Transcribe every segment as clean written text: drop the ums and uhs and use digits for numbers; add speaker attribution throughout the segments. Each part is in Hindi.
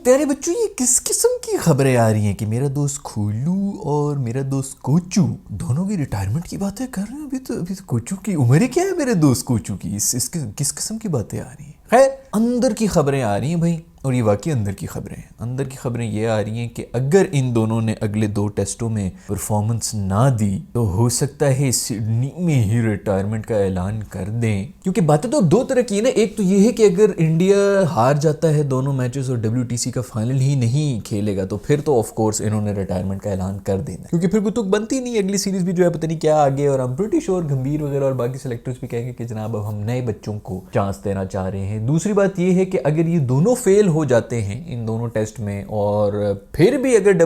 Speaker 1: प्यारे बच्चों, ये किस किस्म की खबरें आ रही हैं कि मेरा दोस्त खोलू और मेरा दोस्त कोचू दोनों की रिटायरमेंट की बातें कर रहे हैं। अभी तो कोचू की उम्र क्या है मेरे दोस्त कोचू की? किस किस्म की बातें आ रही हैं? खैर, अंदर की खबरें आ रही हैं भाई, और ये वाकई अंदर की खबरें हैं। अंदर की खबरें ये आ रही हैं कि अगर इन दोनों ने अगले 2 टेस्टों में परफॉर्मेंस ना दी तो हो सकता है सिडनी में ही रिटायरमेंट का ऐलान कर दें। क्योंकि बातें तो 2 तरह की है ना। एक तो ये है कि अगर इंडिया हार जाता है दोनों मैचेस और WTC का फाइनल ही नहीं खेलेगा तो फिर तो ऑफ कोर्स इन्होंने रिटायरमेंट का ऐलान कर देना, क्योंकि फिर कुछ बनती नहीं। अगली सीरीज भी जो है पता नहीं क्या आगे, और हम प्रीटी श्योर गंभीर वगैरह और बाकी सेलेक्टर्स भी कहेंगे कि जनाब अब हम नए बच्चों को चांस देना चाह रहे हैं। दूसरी बात ये है कि अगर ये दोनों फेल हो जाते हैं इन दोनों टेस्ट में और फिर भी अगर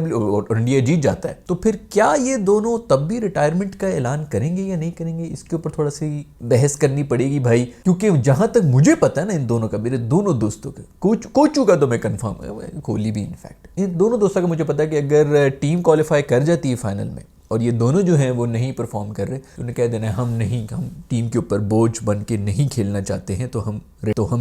Speaker 1: इंडिया जीत जाता है तो फिर क्या ये दोनों तब भी रिटायरमेंट का ऐलान करेंगे या नहीं करेंगे, इसके ऊपर थोड़ा सी बहस करनी पड़ेगी भाई। क्योंकि जहां तक मुझे पता है ना, इन दोनों का, मेरे दोनों दोस्तों का, कोचू का तो मैं कंफर्म है, कोहली भी इनफैक्ट, इन दोनों दोस्तों का मुझे पता है कि अगर टीम क्वालिफाई कर जाती है फाइनल में और ये दोनों जो हैं वो नहीं परफॉर्म कर रहे तो उन्हें कह देना हम टीम के ऊपर बोझ बन के नहीं खेलना चाहते हैं, तो हम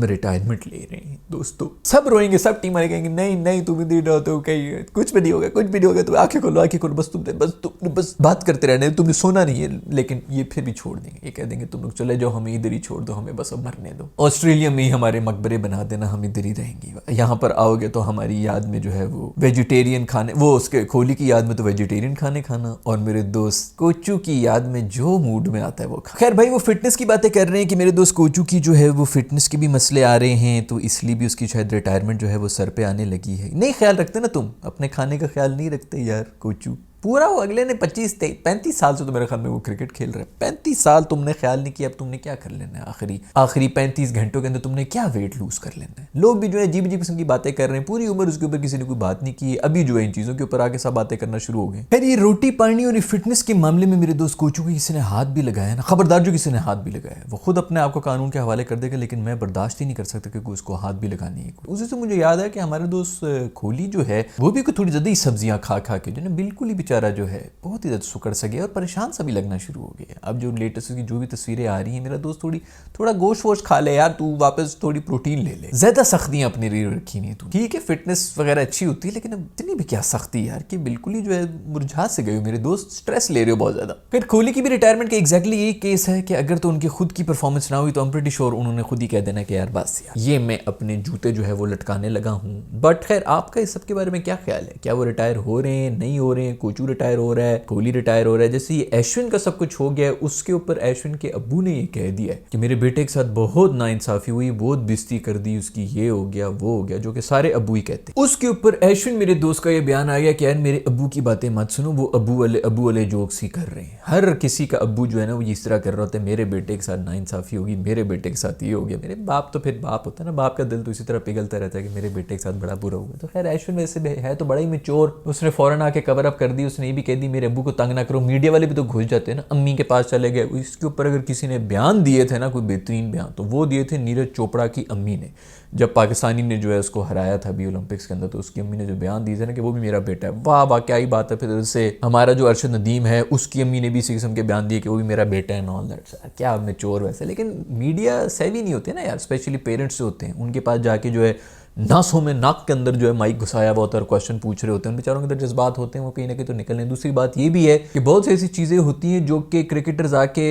Speaker 1: रिटायरमेंट ले रहे हैं। दोस्तों सब रोएंगे, सब टीम वाले कहेंगे नहीं तुम इधर रहो तो कहीं कुछ भी नहीं होगा, तुम आंखें खोलो बस बात करते रहना, तुमने सोना नहीं है। लेकिन ये फिर भी छोड़ देंगे, ये कह देंगे तुम लोग चले जाओ, हमें इधर ही छोड़ दो, हमें बस अब मरने दो, ऑस्ट्रेलिया में ही हमारे मकबरे बना देना, हम इधर ही रहेंगे। यहाँ पर आओगे तो हमारी याद में जो है वो वेजिटेरियन खाने, वो उसके कोहली की याद में तो वेजिटेरियन खाने खाना, और मेरे दोस्त कोचू की याद में जो मूड में आता है वो खा। खैर भाई, वो फिटनेस की बातें कर रहे हैं कि मेरे दोस्त कोचू की जो है वो फिटनेस के भी मसले आ रहे हैं, तो इसलिए भी उसकी शायद रिटायरमेंट जो है वो सर पे आने लगी है। नहीं ख्याल रखते ना तुम, अपने खाने का ख्याल नहीं रखते यार कोचू। पूरा वो अगले ने 35 साल से तो मेरे ख्याल में वो क्रिकेट खेल रहा है, 35 साल तुमने ख्याल नहीं किया, अब तुमने क्या कर लेना है आखिरी 35 घंटों के अंदर तुमने क्या वेट लूज कर लेना है। लोग भी जो है अजीब किस्म की बातें कर रहे हैं, पूरी उम्र उसके ऊपर किसी ने कोई बात नहीं की, अभी जो है इन चीजों के ऊपर आके सब बातें करना शुरू हो गए। फिर ये रोटी पानी और फिटनेस के मामले में मेरे दोस्त कोचू को किसी ने हाथ भी लगाया ना, खबरदार जो किसी ने हाथ भी लगाया वो खुद अपने आप को कानून के हवाले कर देगा, लेकिन मैं बर्दाश्त ही नहीं कर सकता क्योंकि उसको हाथ भी लगानी है। उसी से मुझे याद है कि हमारे दोस्त कोहली जो है वो भी थोड़ी ज्यादा ही सब्जियां खा के जो ना बिल्कुल ही बेचारा जो है बहुत ही ज्यादा सुकड़ सा गया और परेशान सा भी लगना शुरू हो गया। अब जो लेटेस्ट की जो भी तस्वीरें आ रही हैं, मेरा दोस्त थोड़ा गोश्त वोश खा ले यार, तू वापस थोड़ी प्रोटीन ले ले, ज्यादा सख्तियां अपने लिए रखी नहीं तू। ठीक है फिटनेस वगैरह अच्छी होती है, लेकिन अब इतनी भी क्या सख्ती यार कि बिल्कुल ही जो है मुरझा से गए मेरे दोस्त, स्ट्रेस ले रहे हो बहुत ज्यादा। फिर कोहली की भी रिटायरमेंट का एग्जैक्टली यही केस है कि अगर तो उनकी खुद की परफॉर्मेंस ना हुई तो आई एम प्रीटी श्योर उन्होंने खुद ही कह देना कि यार बस यार ये मैं अपने जूते जो है वो लटकाने लगा हूँ। बट खैर, आपका इस सब के बारे में क्या ख्याल है? क्या वो रिटायर हो रहे हैं, नहीं हो रहे हैं? कोचू रिटायर हो रहा है, कोहली रिटायर हो रहा है, जैसे ये अश्विन का सब कुछ हो गया है, उसके ऊपर अश्विन के अब्बू ने ये कह दिया है कि मेरे बेटे के साथ बहुत नाइंसाफी हुई, बहुत बेइज्जती कर दी उसकी, ये हो गया वो हो गया, जो कि सारे अब्बू ही कहते हैं। उसके ऊपर अश्विन मेरे दोस्त का ये बयान आ गया कि यार मेरे अब्बू की बातें मत सुनो, वो अब्बू वाले जोक्स ही कर रहे हैं। हर किसी का अब्बू जो है ना वो इस तरह कर रहा होता है, मेरे बेटे के साथ नाइंसाफी होगी, मेरे बेटे के साथ ये हो गया। मेरे बाप तो फिर बाप होता है ना, बाप का दिल तो इसी तरह पिघलता रहता है कि मेरे बेटे के साथ बड़ा बुरा हुआ। तो खैर अश्विन वैसे है तो बड़ा ही मैच्योर, उसने फौरन आके कवर अप कर दी, उसने ये भी कह दी मेरे अब्बू को तंग ना करो। मीडिया वाले भी तो घुस जाते हैं ना, अम्मी के पास चले गए। इसके ऊपर अगर किसी ने बयान दिए थे ना, कोई बेहतरीन बयान, तो वो दिए थे नीरज चोपड़ा की अम्मी ने, जब पाकिस्तानी ने जो है उसको हराया था अभी ओलंपिक्स के अंदर, तो उसकी अम्मी ने जो बयान दिए थे ना कि वो भी मेरा बेटा है। वाह वाह क्या ही बात है। फिर उससे हमारा जो अरशद नदीम है उसकी अम्मी ने भी इसी किस्म के बयान दिए कि वो भी मेरा बेटा है, ऑल दैट। क्या मैच्योर वैसे, लेकिन मीडिया सेवी नहीं होते ना यार, स्पेशली पेरेंट्स जो होते हैं उनके पास जाके जो है नासों में नाक के अंदर जो है माइक घुसाया हुआ होता है और क्वेश्चन पूछ रहे होते हैं, उन बेचारों के अंदर जज्बात होते हैं, वो कहीं ना कहीं तो निकलने। दूसरी बात ये भी है कि बहुत सी ऐसी चीज़ें होती हैं जो कि क्रिकेटर्स आके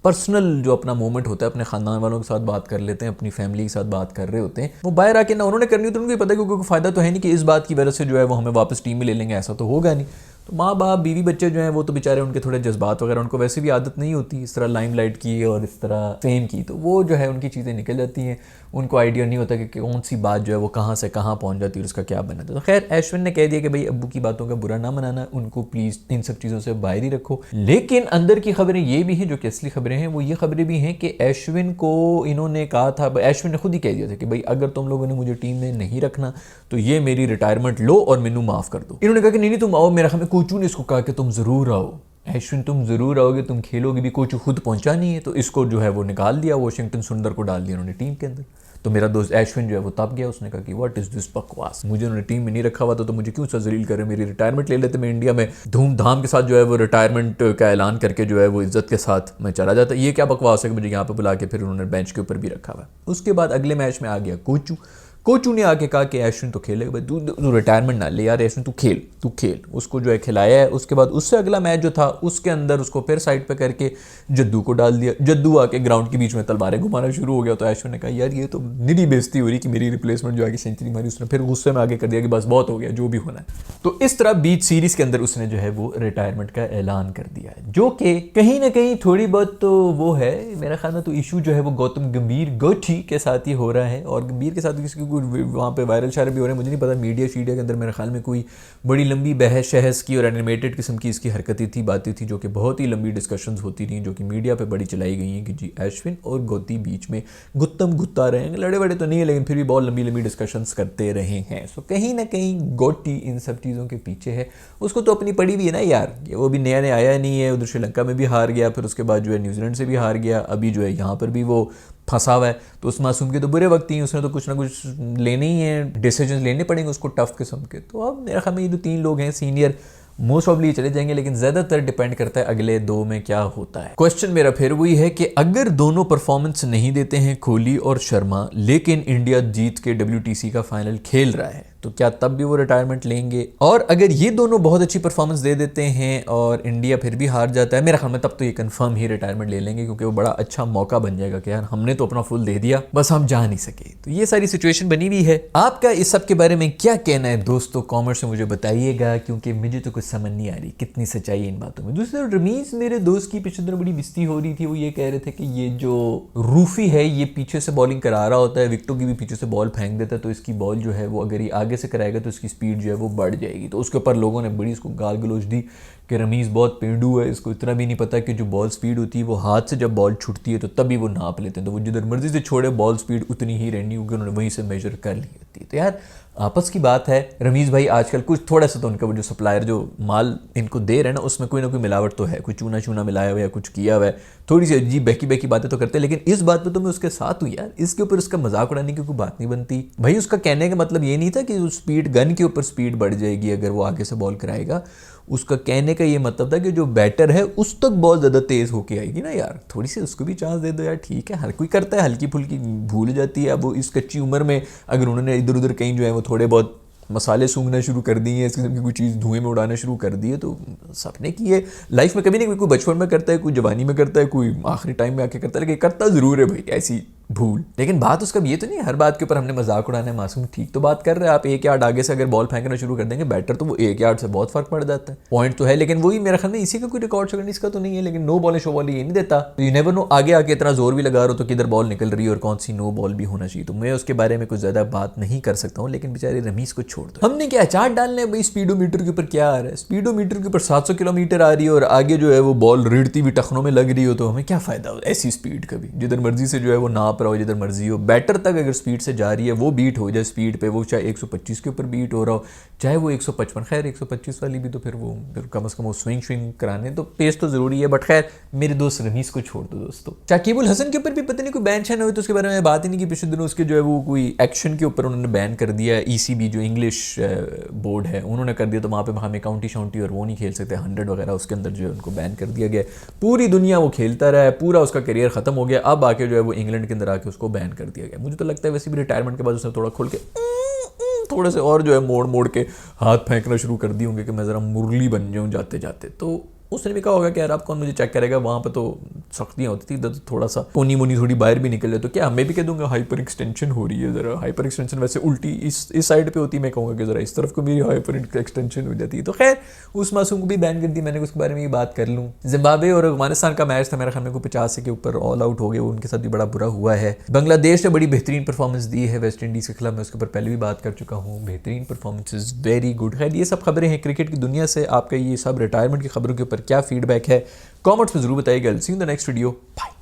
Speaker 1: पर्सनल जो अपना मोमेंट होता है अपने खानदान वालों के साथ बात कर लेते हैं, अपनी फैमिली के साथ बात कर रहे होते हैं, वो बाहर आके ना उन्होंने करनी होती है, उनको पता है क्योंकि फ़ायदा तो है नहीं कि इस बात की वजह से जो है वो हमें वापस टीम में ले लेंगे, ऐसा तो होगा नहीं। तो माँ बाप बीवी बच्चे जो हैं वो तो बेचारे उनके थोड़े जज्बात वगैरह, उनको वैसे भी आदत नहीं होती इस तरह लाइमलाइट की और इस तरह फेम की, तो वो जो है उनकी चीज़ें निकल जाती हैं, उनको आइडिया नहीं होता कि कौन सी बात जो है वो कहाँ से कहाँ पहुँच जाती है और उसका क्या बनता है। तो खैर अश्विन ने कह दिया कि भाई अब्बू की बातों का बुरा ना मनाना, उनको प्लीज़ इन सब चीज़ों से बाहर ही रखो। लेकिन अंदर की खबरें ये भी हैं, जो कि असली खबरें हैं, वो ये खबरें भी हैं कि अश्विन को इन्होंने कहा था, अश्विन ने खुद ही कह दिया था कि भाई अगर तुम लोगों ने मुझे टीम में नहीं रखना तो ये मेरी रिटायरमेंट लो और मैनू माफ़ कर दो। इन्होंने कहा कि नहीं तुम आओ, मेरा ख्याल में कोचू ने इसको कहा कि तुम ज़रूर आओ अश्विन, तुम ज़रूर आओगे, तुम खेलोगे भी। कोचू खुद पहुंचा नहीं है, तो इसको जो है वो निकाल दिया, वॉशिंगटन सुंदर को डाल दिया उन्होंने टीम के अंदर। तो मेरा दोस्त अश्विन जो है वो तब गया, उसने कहा कि व्हाट इज़ दिस बकवास, मुझे उन्होंने टीम में नहीं रखा हुआ तो मुझे क्यों सा जलील कर रहे हैं, मेरी रिटायरमेंट ले लेते, मैं इंडिया में धूमधाम के साथ जो है वो रिटायरमेंट का ऐलान करके जो है वो इज्जत के साथ मैं चला जाता। ये क्या बकवास है कि मुझे यहाँ पर बुला के फिर उन्होंने बेंच के ऊपर भी रखा हुआ है। उसके बाद अगले मैच में आ गया कोचू। कोचू ने आके कहा कि अश्विन तो खेलेगा भाई, तू रिटायरमेंट ना ले यार अश्विन, तू खेल। उसको जो है खिलाया है। उसके बाद उससे अगला मैच जो था उसके अंदर उसको फिर साइड पे करके जद्दू को डाल दिया। जद्दू आके ग्राउंड के बीच में तलवारें घुमाना शुरू हो गया। तो अश्विन ने कहा यार ये तो निरी बेइज्जती हो रही कि मेरी रिप्लेसमेंट जो आगे सेंचुरी मारी। उसने फिर गुस्से में आगे कर दिया कि बस बहुत हो गया, जो भी होना है। तो इस तरह बीच सीरीज के अंदर उसने जो है वो रिटायरमेंट का ऐलान कर दिया है, जो कि कहीं ना कहीं थोड़ी बहुत तो वो है मेरा ख्याल में। तो इशू जो है वो गौतम गंभीर गोठी के साथ ही हो रहा है, और गंभीर के साथ किसी को वहाँ पे वायरल शायर भी हो रहे हैं। मुझे नहीं पता, मीडिया शीडिया के अंदर मेरे ख्याल में कोई बड़ी लंबी बहस शहस की और एनिमेटेड किस्म की इसकी हरकतें थी, बातें थी, जो कि बहुत ही लंबी डिस्कशंस होती थी, जो कि मीडिया पे बड़ी चलाई गई हैं कि जी अश्विन और गोती बीच में गुत्तम गुत्ता रहे हैं। लड़े बड़े तो नहीं है, लेकिन फिर भी बहुत लंबी लंबी डिस्कशंस करते रहे हैं। सो कहीं ना कहीं गोटी इन सब चीज़ों के पीछे है। उसको तो अपनी पड़ी भी है ना यार, वो भी नया नया आया नहीं है। उधर श्रीलंका में भी हार गया, फिर उसके बाद जो है न्यूजीलैंड से भी हार गया, अभी जो है यहाँ पर भी वो फंसा हुआ है। तो उस मासूम के तो बुरे वक्त ही, उसने तो कुछ ना कुछ लेने ही है, डिसीजन लेने पड़ेंगे उसको टफ किस्म के। तो अब मेरे ख्याल में ये जो 3 लोग हैं सीनियर, मोस्ट ऑफली चले जाएंगे, लेकिन ज़्यादातर डिपेंड करता है अगले 2 में क्या होता है। क्वेश्चन मेरा फिर वही है कि अगर दोनों परफॉर्मेंस नहीं देते हैं, कोहली और शर्मा, लेकिन इंडिया जीत के WTC का फाइनल खेल रहा है, तो क्या तब भी वो रिटायरमेंट लेंगे? और अगर ये दोनों बहुत अच्छी परफॉर्मेंस दे देते हैं और इंडिया फिर भी हार जाता है, मेरा ख्याल में तब तो ये कंफर्म ही रिटायरमेंट ले लेंगे, क्योंकि वो बड़ा अच्छा मौका बन जाएगा कि यार हमने तो अपना फुल दे दिया, बस हम जा नहीं सके। तो ये सारी सिचुएशन बनी हुई है। आपका इस सब के बारे में क्या कहना है दोस्तों? कॉमेंट्स में मुझे बताइएगा, क्योंकि मुझे तो कुछ समझ नहीं आ रही कितनी सच्चाई है इन बातों में। दूसरी तरफ रमीज मेरे दोस्त की पिछले दिनों बड़ी बिस्ती हो रही थी। वो ये कह रहे थे कि ये जो रूफी है ये पीछे से बॉलिंग करा रहा होता है, विकेटों की भी पीछे से बॉल फेंक देता है, तो इसकी बॉल जो है वो अगर ये आगे से कराएगा तो इसकी स्पीड जो है वो बढ़ जाएगी। तो उसके ऊपर लोगों ने बड़ी इसको गाल गलोच दी कि रमीज़ बहुत पेंडू है, इसको इतना भी नहीं पता कि जो बॉल स्पीड होती है वो हाथ से जब बॉल छुटती है तो तभी वो नाप लेते हैं, तो वो जिधर मर्जी से छोड़े बॉल स्पीड उतनी ही रहनी होगी, उन्होंने वहीं से मेजर कर ली होती है। तो यार आपस की बात है। रमीज़ भाई आजकल कुछ थोड़ा सा तो उनका वो जो सप्लायर जो माल इनको दे रहे हैं ना, उसमें कोई ना कोई मिलावट तो है, कोई चूना चूना मिलाया हुआ या कुछ किया हुआ है, थोड़ी सी अजीब बहकी बहकी बातें तो करते हैं। लेकिन इस बात पे तो मैं उसके साथ हूँ यार, इसके ऊपर उसका मजाक उड़ाने की कोई बात नहीं बनती भाई। उसका कहने का मतलब ये नहीं था कि स्पीड गन के ऊपर स्पीड बढ़ जाएगी अगर वो आगे से बॉल कराएगा। उसका कहने का ये मतलब था कि जो बैटर है उस तक बॉल ज़्यादा तेज़ होके आएगी ना यार, थोड़ी सी उसको भी चांस दे दो यार। ठीक है, हर कोई करता है, हल्की फुल्की भूल जाती है। अब वो इस कच्ची उम्र में अगर उन्होंने इधर उधर कहीं जो है वो थोड़े बहुत मसाले सूंघना शुरू कर दिए हैं, इस किस्म की कोई चीज़ धुएं में उड़ाना शुरू कर दी है, तो सबने की है लाइफ में। कभी नहीं, कोई बचपन में करता है, कोई जवानी में करता है, कोई आखिरी टाइम में आके करता है, लेकिन करता ज़रूर है भाई ऐसी भूल। लेकिन बात उसका ये तो नहीं हर बात के ऊपर हमने मजाक उड़ाना है। मासूम ठीक तो बात कर रहे हैं, आप 1 यार्ड आगे से अगर बॉल फेंकना शुरू कर देंगे बैटर, तो वो 1 यार्ड से बहुत फर्क पड़ जाता है। पॉइंट तो है, लेकिन वही मेरे ख्याल में इसी का कोई रिकॉर्ड शकन इसका तो नहीं है, लेकिन नो बॉल शो बॉल ये नहीं देता। तो यू नेवर नो, आगे आके इतना जोर भी लगा रहे हो तो किधर बॉल निकल रही है और कौन सी नो बॉल भी होना चाहिए। तो मैं उसके बारे में कुछ ज़्यादा बात नहीं कर सकता हूँ, लेकिन बेचारे रमीज़ को छोड़ दो। हमने क्या चार्ट डालने हैं भाई, स्पीडोमीटर के ऊपर क्या आ रहा है? स्पीडोमीटर के ऊपर 700 किलोमीटर आ रही है और आगे जो है वो बॉल रिड़ती हुई टखनों में लग रही हो, तो हमें क्या फ़ायदा हो ऐसी स्पीड का भी? जिधर मर्जी से जो है वो नाप रहा हो, जिधर मर्जी हो। बैटर तक अगर स्पीड से जा रही है वो बीट हो जाए स्पीड पे, वो चाहे 125 के ऊपर बीट हो रहा हो, चाहे वो 155। खैर 125 वाली भी तो फिर कम से कम वो स्विंग कराने, तो पेस तो ज़रूरी है। बट खैर मेरे दोस्त रमीज़ को छोड़ दो दोस्तों। शाकिबुल हसन के ऊपर भी पता नहीं कोई बैन शैन हुई, तो उसके बारे में बात ही नहीं की पिछले दिनों। उसके जो है वो कोई एक्शन के ऊपर उन्होंने बैन कर दिया। ECB जो इंग्लिश बोर्ड है उन्होंने कर दिया, तो वहाँ पे हमें काउंटी शाउंटी और वो नहीं खेल सकते 100 वगैरह, उसके अंदर जो है उनको बैन कर दिया गया। पूरी दुनिया वो खेलता रहा है, पूरा उसका करियर ख़त्म हो गया, अब आके जो है वो इंग्लैंड के अंदर आके उसको बैन कर दिया गया। मुझे तो लगता है वैसे भी रिटायरमेंट के बाद उसने थोड़ा खुल के थोड़े से और जो है मोड़ मोड़ के हाथ फेंकना शुरू कर दिए होंगे कि मैं ज़रा मुरली बन जाऊँ जाते जाते। तो उसने भी कहा होगा कि यार आप कौन मुझे चेक करेगा, वहाँ पे तो सख्तियाँ होती थी, तो थोड़ा सा पोनी मोनी थोड़ी बाहर भी निकल जाए। तो क्या मैं भी कह दूंगा हाइपर एक्सटेंशन हो रही है ज़रा। हाइपर एक्सटेंशन वैसे उल्टी इस साइड पे होती है, मैं कहूँगा कि ज़रा इस तरफ को मेरी हाइपर एक्सटेंशन हो जाती है। तो खैर उस मासूम को भी बैन कर दी मैंने, उसके बारे में ये बात कर लूँ। जिम्बाब्वे और अफगानिस्तान का मैच था, मेरे ख्याल में को 50 के ऊपर ऑल आउट हो गए, उनके साथ भी बड़ा बुरा हुआ है। बांग्लादेश ने बड़ी बेहतरीन परफॉर्मेंस दी है वेस्ट इंडीज़ के खिलाफ, मैं उसके ऊपर पहले भी बात कर चुका हूँ। बेहतरीन परफॉर्मेंस इज़ वेरी गुड। खैर ये सब खबरें हैं क्रिकेट की दुनिया से। आपका ये सब रिटायरमेंट की खबरों के ऊपर क्या फीडबैक है कमेंट्स में जरूर बताइएगा। See you in the next video, bye.